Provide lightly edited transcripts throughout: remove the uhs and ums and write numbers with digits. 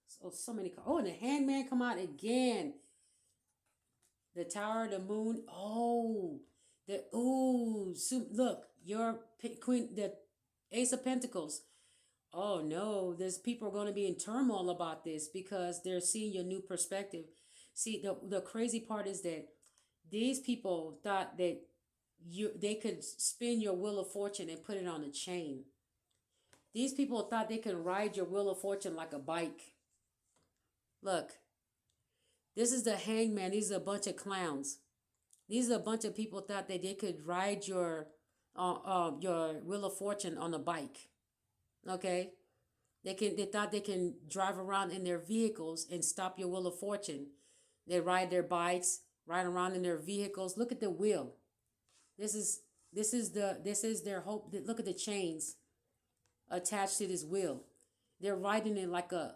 So many. Oh, and the Hangman come out again. The Tower of the Moon. Oh, so look, your queen, the Ace of Pentacles. Oh no, there's people are going to be in turmoil about this because they're seeing your new perspective. See, the crazy part is that these people thought that they could spin your wheel of fortune and put it on a chain. These people thought they could ride your wheel of fortune like a bike. Look, this is the Hangman. These are a bunch of clowns. These are a bunch of people thought that they could ride your wheel of fortune on a bike. Okay, they thought they can drive around in their vehicles and stop your wheel of fortune. They ride their bikes, ride around in their vehicles. Look at the wheel. This is this is their hope. Look at the chains attached to this wheel. They're riding it like a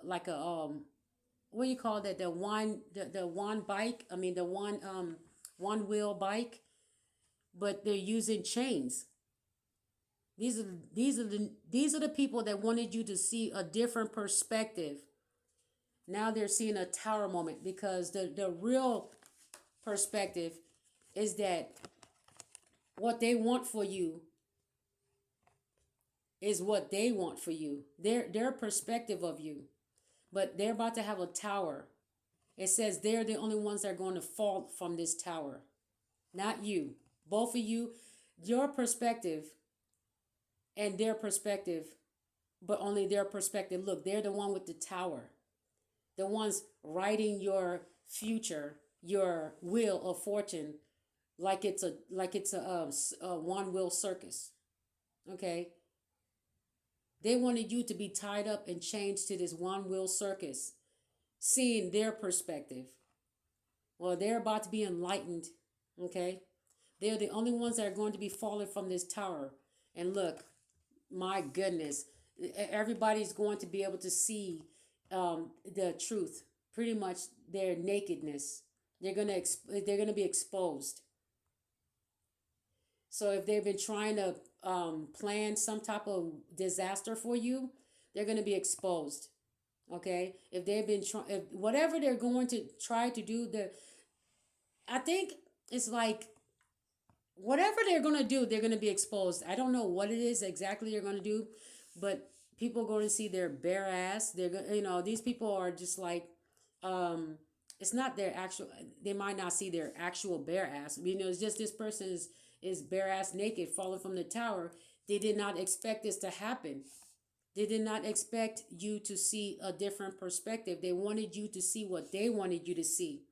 what do you call that? The one bike. I mean the one wheel bike, but they're using chains. These are the people that wanted you to see a different perspective. Now they're seeing a tower moment because the real perspective is that what they want for you is what they want for you. Their perspective of you. But they're about to have a tower. It says they're the only ones that are going to fall from this tower. Not you. Both of you, your perspective and their perspective, but only their perspective. Look, they're the one with the tower. The ones writing your future, your wheel of fortune, like it's a one wheel circus. Okay? They wanted you to be tied up and chained to this one wheel circus, seeing their perspective. Well, they're about to be enlightened. Okay? They're the only ones that are going to be falling from this tower. And look, my goodness, everybody's going to be able to see the truth, pretty much their nakedness. They're gonna be exposed. So if they've been trying to plan some type of disaster for you, they're gonna be exposed. Okay, if they've been trying, whatever they're going to try to do, I think it's like whatever they're going to do, they're going to be exposed. I don't know what it is exactly they're going to do, but people are going to see their bare ass. They're going, these people are just like, it's not their actual. They might not see their actual bare ass. It's just this person is bare ass naked, falling from the tower. They did not expect this to happen. They did not expect you to see a different perspective. They wanted you to see what they wanted you to see.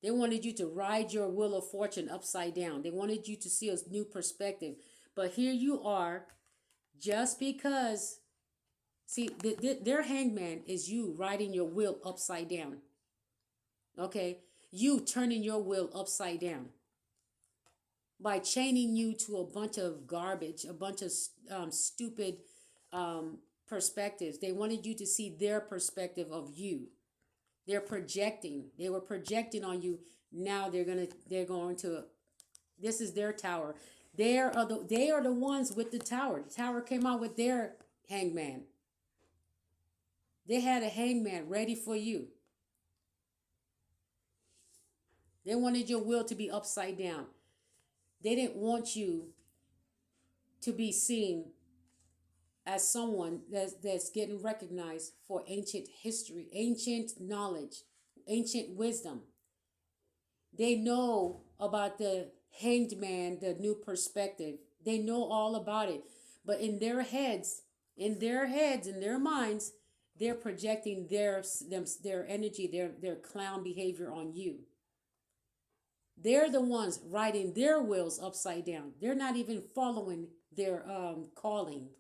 They wanted you to ride your wheel of fortune upside down. They wanted you to see a new perspective. But here you are, just because, see, their hangman is you riding your wheel upside down. Okay? You turning your wheel upside down by chaining you to a bunch of garbage, a bunch of stupid perspectives. They wanted you to see their perspective of you. They're projecting. They were projecting on you. Now they're going to. This is their tower. They are the ones with the tower. The tower came out with their hangman. They had a hangman ready for you. They wanted your will to be upside down. They didn't want you to be seen as someone that's getting recognized for ancient history, ancient knowledge, ancient wisdom. They know about the hanged man, the new perspective. They know all about it. But in their heads, in their minds, they're projecting their energy, their clown behavior on you. They're the ones riding their wheels upside down. They're not even following their calling,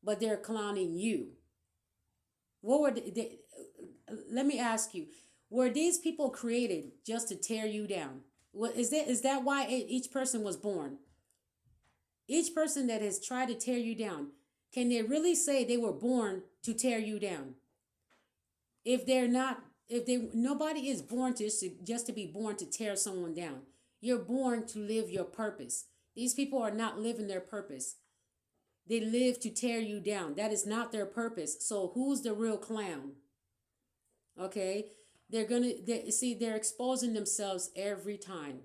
but they're clowning you. What were they, let me ask you, were these people created just to tear you down? What is that why each person was born? Each person that has tried to tear you down, can they really say they were born to tear you down? If they're not, nobody is born just to be born to tear someone down. You're born to live your purpose. These people are not living their purpose. They live to tear you down. That is not their purpose. So who's the real clown? Okay? They're exposing themselves every time.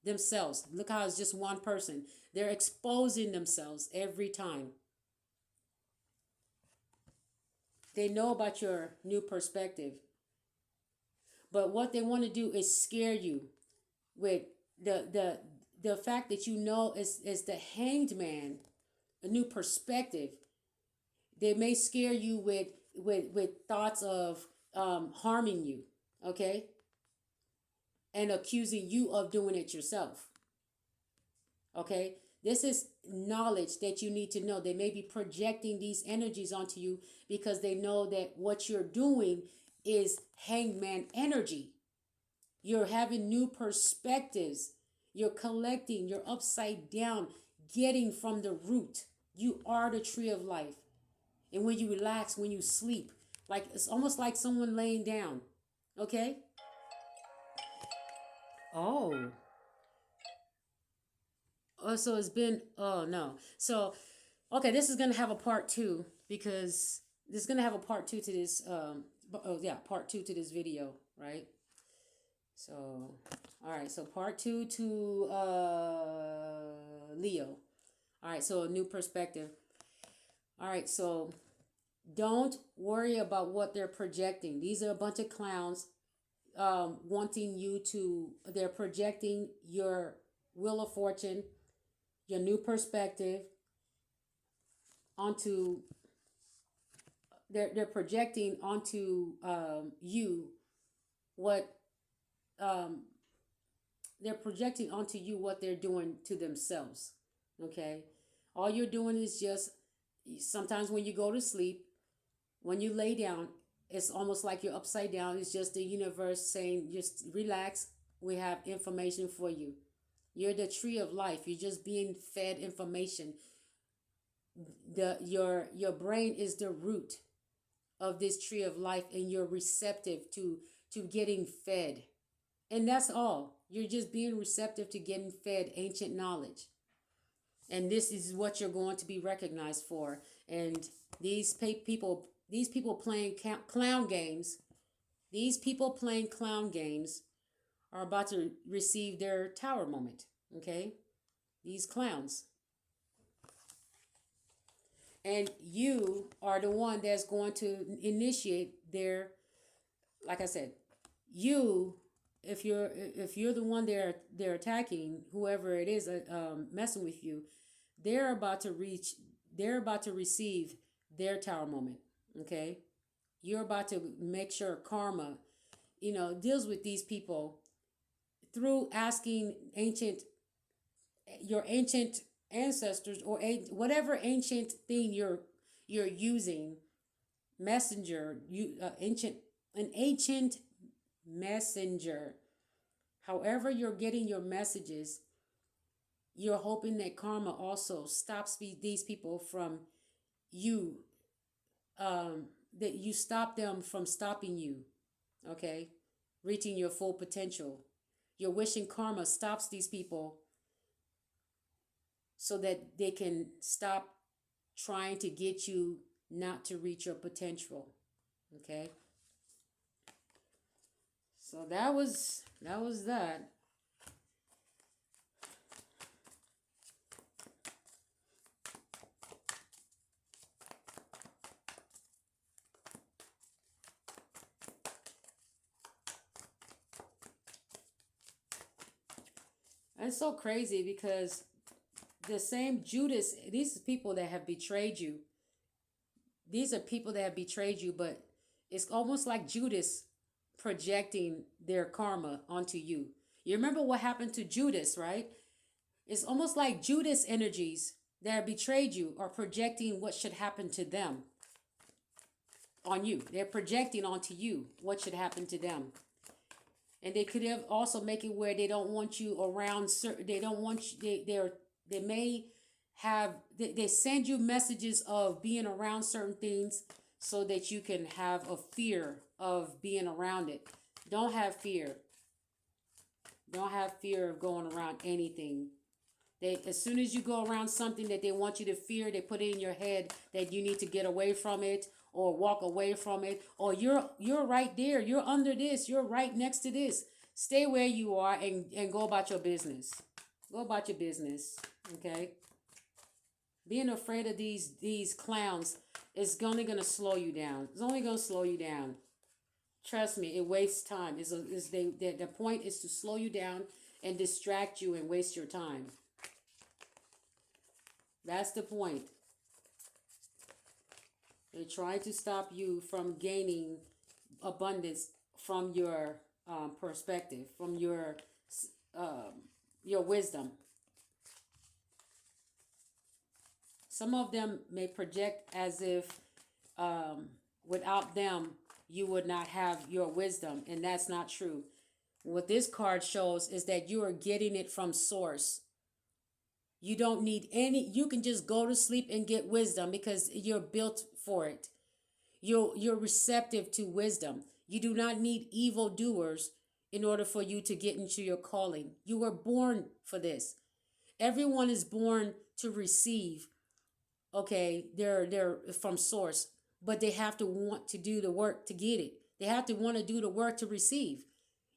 Themselves. Look how it's just one person. They're exposing themselves every time. They know about your new perspective. But what they want to do is scare you with the fact that you know is the hanged man, a new perspective. They may scare you with thoughts of harming you, okay? And accusing you of doing it yourself. Okay? This is knowledge that you need to know. They may be projecting these energies onto you because they know that what you're doing is hangman energy. You're having new perspectives. You're collecting. You're upside down, getting from the root. You are the tree of life. And when you relax, when you sleep, like it's almost like someone laying down. Okay? Oh. Oh, so it's been, oh no. So, okay, this is going to have a part two because this is going to have a part two to this, part two to this video, right? So, all right, so part two to Leo. All right, so a new perspective. All right, so don't worry about what they're projecting. These are a bunch of clowns wanting you to, they're projecting your wheel of fortune, your new perspective onto, they're projecting onto you what, they're projecting onto you what they're doing to themselves, okay? All you're doing is just, sometimes when you go to sleep, when you lay down, it's almost like you're upside down. It's just the universe saying, just relax. We have information for you. You're the tree of life. You're just being fed information. Your brain is the root of this tree of life, and you're receptive to getting fed. And that's all. You're just being receptive to getting fed ancient knowledge. And this is what you're going to be recognized for. And these people playing clown games, are about to receive their tower moment. Okay? These clowns. And you are the one that's going to initiate their, like I said, you, if you're the one they're attacking, whoever it is messing with you, they're about to receive their tower moment. Okay? You're about to make sure karma, deals with these people through asking your ancient ancestors or whatever ancient thing you're using, messenger, an ancient messenger. However you're getting your messages, you're hoping that karma also stops these people from you, that you stop them from stopping you, okay, reaching your full potential. You're wishing karma stops these people so that they can stop trying to get you not to reach your potential. Okay? So that was that. And it's so crazy because the same Judas, these are people that have betrayed you. These are people that have betrayed you, but it's almost like Judas projecting their karma onto you. You remember what happened to Judas, right? It's almost like Judas energies that have betrayed you are projecting what should happen to them on you. They're projecting onto you what should happen to them. And they could have also make it where they don't want you around certain, they don't want you, they may have, they send you messages of being around certain things so that you can have a fear of being around it. Don't have fear. Don't have fear of going around anything They, as soon as you go around something that they want you to fear, they put it in your head that you need to get away from it or walk away from it, or you're right there, you're under this, you're right next to this. Stay where you are and go about your business. Go about your business. Okay? Being afraid of these clowns is only gonna slow you down. It's only gonna slow you down. Trust me, it wastes time. The point is to slow you down and distract you and waste your time. That's the point. They're trying to stop you from gaining abundance from your perspective, from your wisdom. Some of them may project as if without them you would not have your wisdom, and that's not true. What this card shows is that you are getting it from source. You don't need any, you can just go to sleep and get wisdom because you're built for it. You're receptive to wisdom. You do not need evil doers in order for you to get into your calling. You were born for this. Everyone is born to receive. Okay, they're from source, but they have to want to do the work to get it. They have to want to do the work to receive.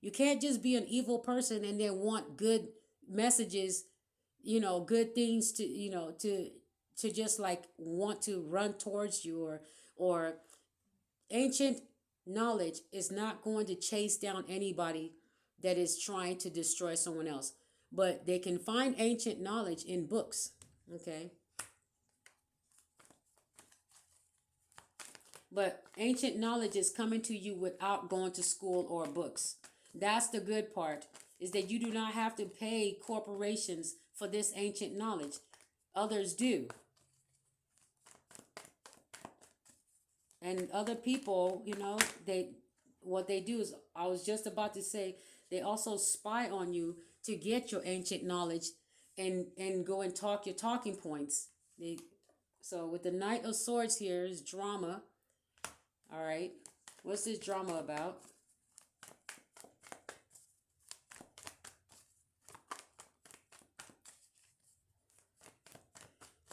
You can't just be an evil person and then want good messages, good things to, to just like want to run towards you, or ancient knowledge is not going to chase down anybody that is trying to destroy someone else. But they can find ancient knowledge in books. Okay. But ancient knowledge is coming to you without going to school or books. That's the good part, is that you do not have to pay corporations for this ancient knowledge. Others do. And other people, what they do is, I was just about to say, they also spy on you to get your ancient knowledge and go and talk your talking points. So with the Knight of Swords here is drama. All right. What's this drama about?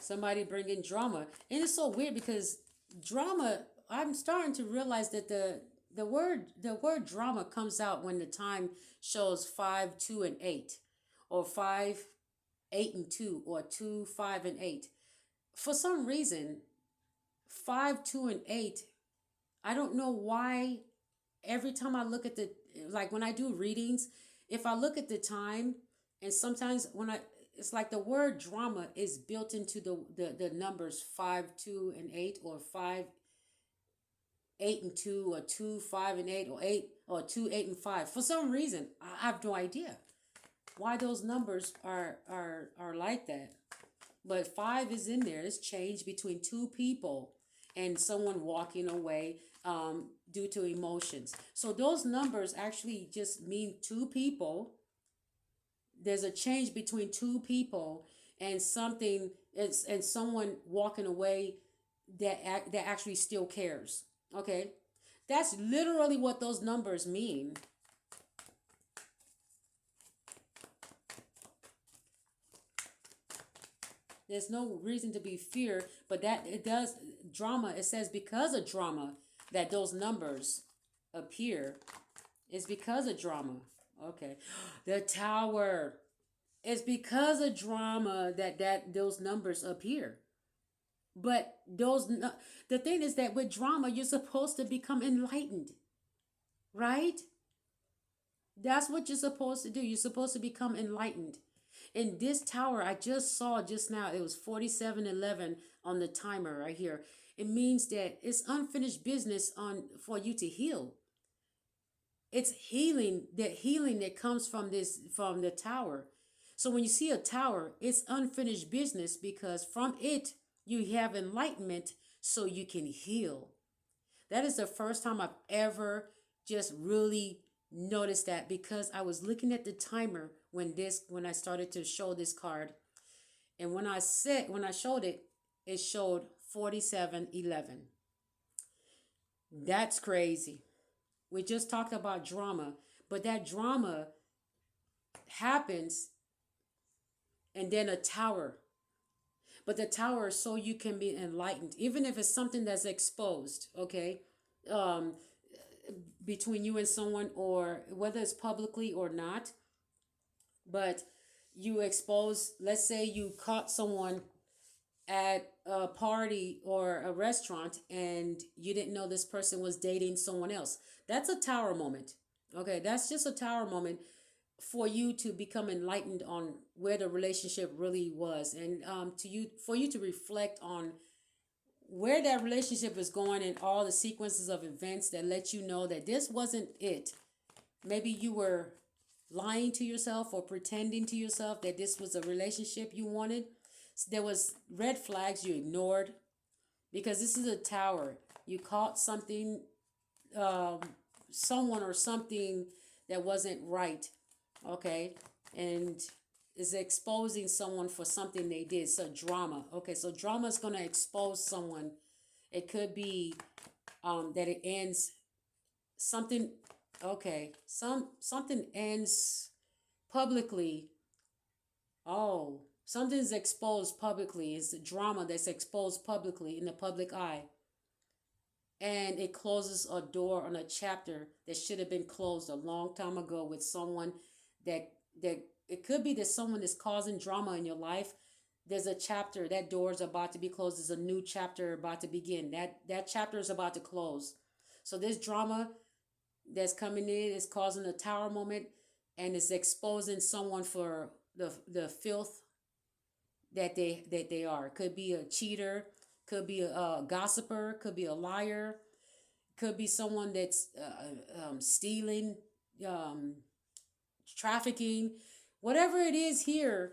Somebody bringing drama. And it's so weird because drama, I'm starting to realize that the word drama comes out when the time shows 5, 2, and 8, or 5, 8, and 2, or 2, 5, and 8. For some reason, 5, 2, and 8, I don't know why. Every time I look at like when I do readings, if I look at the time, and sometimes it's like the word drama is built into the numbers 5, 2, and 8, or 5, 8, and 2, or 2, 5, and 8, or 8, or 2, 8, and 5. For some reason, I have no idea why those numbers are like that. But 5 is in there. It's changed between two people and someone walking away due to emotions. So those numbers actually just mean two people. There's a change between two people and something, and someone walking away that actually still cares. Okay, that's literally what those numbers mean. There's no reason to be fear, but that it does drama. It says because of drama that those numbers appear. It's because of drama. Okay. The Tower. It's because of drama that those numbers appear. But the thing is that with drama, you're supposed to become enlightened. Right? That's what you're supposed to do. You're supposed to become enlightened. In this tower, I just saw just now, it was 47:11 on the timer right here. It means that it's unfinished business for you to heal. It's healing that comes from the tower. So when you see a tower, it's unfinished business because from it you have enlightenment so you can heal. That is the first time I've ever just really noticed that, because I was looking at the timer when I started to show this card, and when I showed it, it showed 47:11. That's crazy. We just talked about drama, but that drama happens and then a tower. But the tower is so you can be enlightened, even if it's something that's exposed, okay? Um, Between you and someone, or whether it's publicly or not, but you expose, let's say you caught someone at a party or a restaurant and you didn't know this person was dating someone else. That's a tower moment. Okay, that's just a tower moment for you to become enlightened on where the relationship really was, and to you, for you to reflect on where that relationship is going and all the sequences of events that let you know that this wasn't it. Maybe you were lying to yourself or pretending to yourself that this was a relationship you wanted. There was red flags you ignored, because this is a tower. You caught something, um, someone or something that wasn't right, okay, and is exposing someone for something they did. So drama, okay, so drama is going to expose someone. It could be that it ends something, okay, something ends publicly. Oh, something's exposed publicly. It's a drama that's exposed publicly in the public eye, and it closes a door on a chapter that should have been closed a long time ago with someone that that it could be that someone is causing drama in your life. There's a chapter, that door is about to be closed. There's a new chapter about to begin. That chapter is about to close. So this drama that's coming in is causing a tower moment, and is exposing someone for the filth that they are. Could be a cheater, could be a gossiper, could be a liar, could be someone that's stealing, um, trafficking, whatever it is here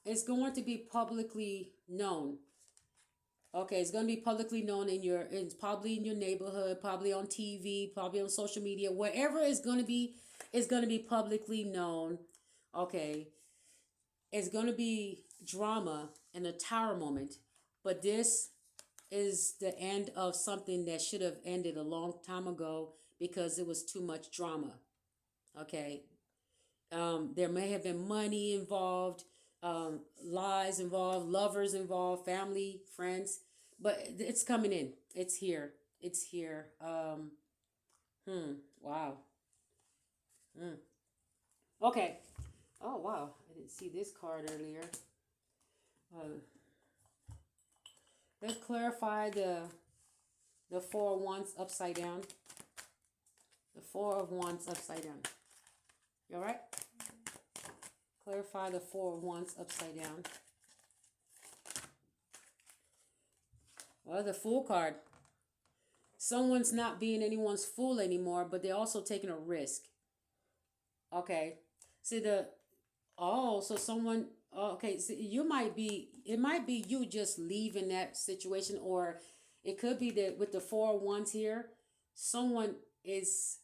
is going to be publicly known. Okay, it's going to be publicly known it's probably in your neighborhood, probably on TV, probably on social media, wherever it's going to be publicly known. Okay, it's going to be drama and a tower moment, but this is the end of something that should have ended a long time ago because it was too much drama. Okay, there may have been money involved, lies involved, lovers involved, family, friends, but it's coming in. It's here. It's here. Wow. Hmm. Okay. Oh wow. I didn't see this card earlier. Uh, let's clarify the Four of Wands upside down. The Four of Wands upside down. You all right? Clarify the Four of Wands upside down. Well, the Fool card. Someone's not being anyone's fool anymore, but they're also taking a risk. Okay. See so someone, okay, so it might be you just leaving that situation, or it could be that with the Four of Wands here, someone is,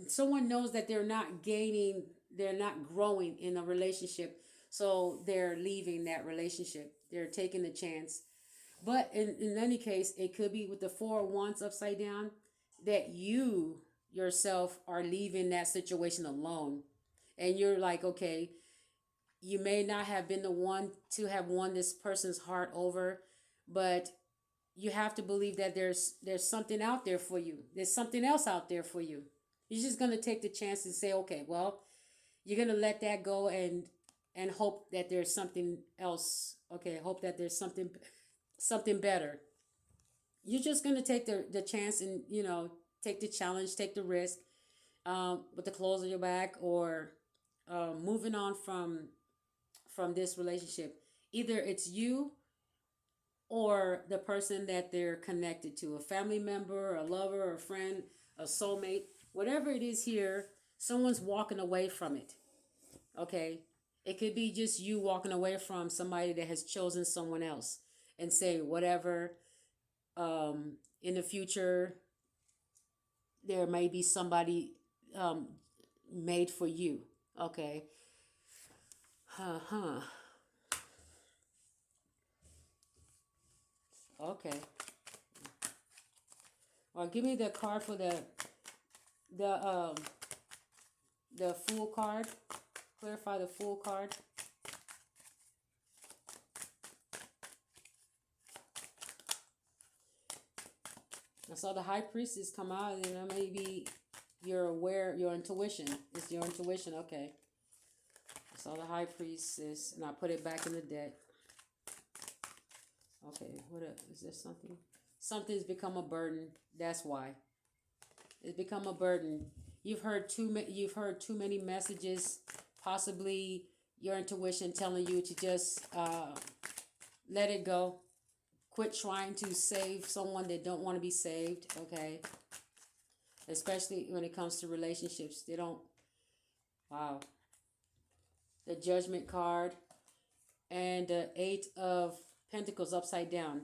someone knows that they're not growing in a relationship, so they're leaving that relationship. They're taking a chance. But in any case, it could be with the Four of Wands upside down that you yourself are leaving that situation alone. And you're like, okay, you may not have been the one to have won this person's heart over, but you have to believe that there's something out there for you. There's something else out there for you. You're just gonna take the chance and say, okay, well, you're gonna let that go and hope that there's something else. Okay, hope that there's something better. You're just gonna take the chance and take the challenge, take the risk, with the clothes on your back, or moving on from this relationship. Either it's you or the person that they're connected to, a family member, a lover, a friend, a soulmate, whatever it is here, someone's walking away from it. Okay? It could be just you walking away from somebody that has chosen someone else, and say whatever, in the future there may be somebody made for you. Okay. Huh. Okay. Well, give me the card for the the Fool card. Clarify the Fool card. I saw the High Priestess come out, and maybe you're aware, your intuition. It's your intuition, okay. I saw the High Priestess, and I put it back in the deck. Okay, is there something? Something's become a burden. That's why. It's become a burden. You've heard too many messages, possibly your intuition telling you to just let it go. Quit trying to save someone that don't want to be saved, okay? Especially when it comes to relationships. They don't, wow. The Judgment card and the Eight of Pentacles upside down.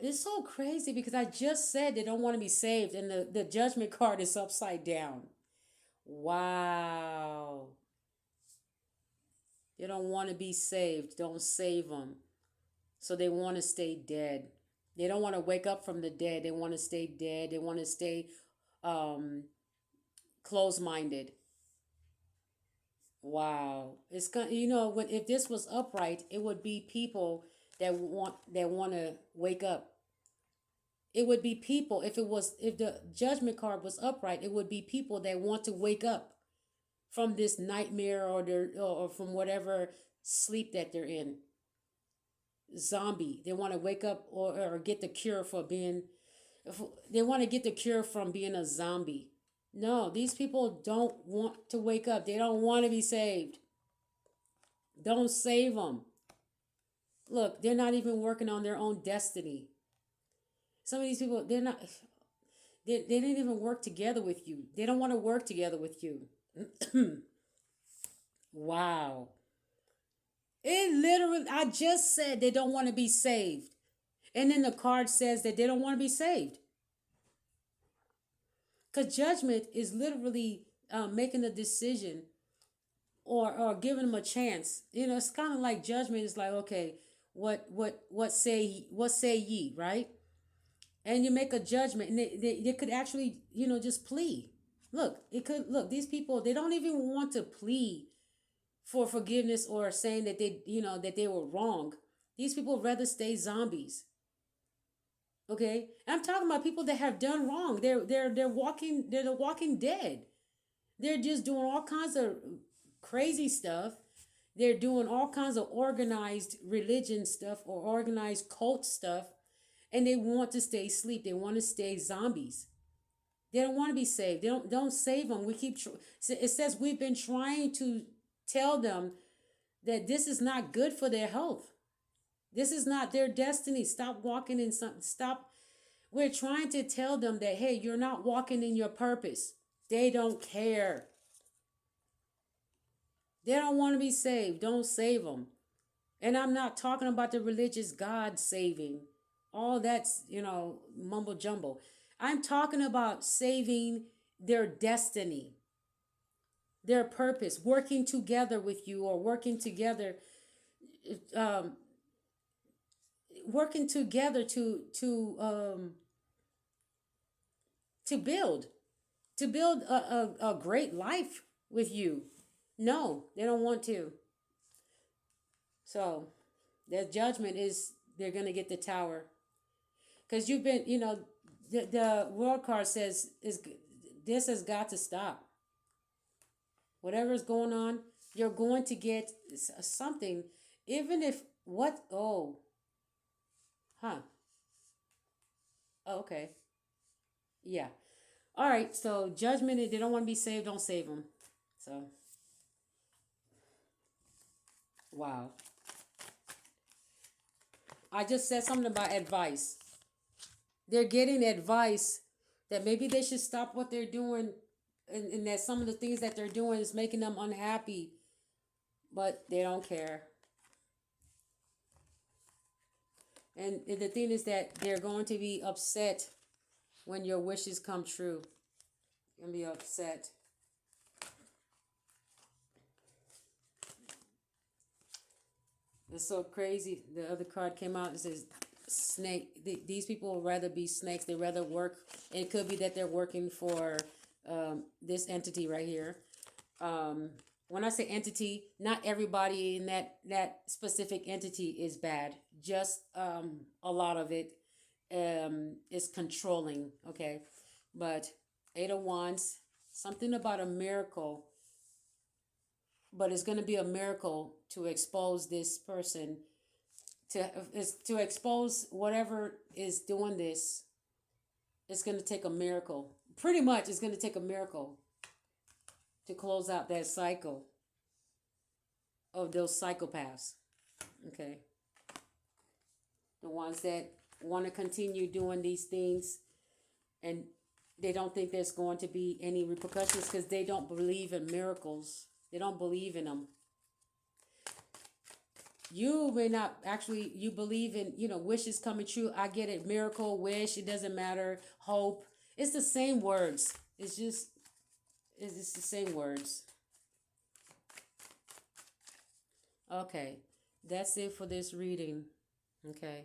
It's so crazy because I just said they don't want to be saved and the Judgment card is upside down. Wow. They don't want to be saved. Don't save them. So they want to stay dead. They don't want to wake up from the dead. They want to stay dead. They want to stay closed-minded. Wow. It's when if this was upright, it would be people that want to wake up. It would be people if the Judgment card was upright, it would be people that want to wake up from this nightmare or from whatever sleep that they're in. Zombie. They want to wake up or get the cure for being, they want to get the cure from being a zombie. No, these people don't want to wake up. They don't want to be saved. Don't save them. Look, they're not even working on their own destiny. Some of these people, they didn't even work together with you. They don't want to work together with you. Wow. It literally, I just said they don't want to be saved. And then the card says that they don't want to be saved. Because Judgment is literally making a decision or giving them a chance. It's kind of like Judgment is like, okay, what say ye, right? And you make a judgment, and they could actually, just plea. Look, these people, they don't even want to plead for forgiveness or saying that they were wrong. These people rather stay zombies. Okay, I'm talking about people that have done wrong. They're the walking dead. They're just doing all kinds of crazy stuff. They're doing all kinds of organized religion stuff or organized cult stuff, and they want to stay asleep. They want to stay zombies. They don't want to be saved. Don't save them. It says we've been trying to tell them that this is not good for their health. This is not their destiny. Stop walking in something. Stop. We're trying to tell them that, hey, you're not walking in your purpose. They don't care. They don't want to be saved. Don't save them. And I'm not talking about the religious God saving. All that's, mumbo jumbo. I'm talking about saving their destiny, their purpose, working together with you or working together to build a great life with you. No, they don't want to. So their judgment is they're going to get the Tower. Because you've been, the World card says this has got to stop. Whatever's going on, you're going to get something. Even if, oh, okay. Yeah. All right, so judgment, they don't want to be saved, don't save them. So, wow. I just said something about advice. They're getting advice that maybe they should stop what they're doing and that some of the things that they're doing is making them unhappy, but they don't care. And the thing is that they're going to be upset when your wishes come true. You're going to be upset. It's so crazy. The other card came out and says snake. These people would rather be snakes. They rather work. It could be that they're working for this entity right here. When I say entity, not everybody in that specific entity is bad. Just a lot of it is controlling. Okay, but Eight of Wands, something about a miracle, but it's going to be a miracle to expose this person, to expose whatever is doing this. It's going to take a miracle. Pretty much, it's going to take a miracle to close out that cycle of those psychopaths. Okay. The ones that want to continue doing these things and they don't think there's going to be any repercussions because they don't believe in miracles. They don't believe in them. You may not actually, you believe in, wishes coming true. I get it. Miracle, wish, it doesn't matter. Hope. It's the same words. It's the same words. Okay. That's it for this reading. Okay.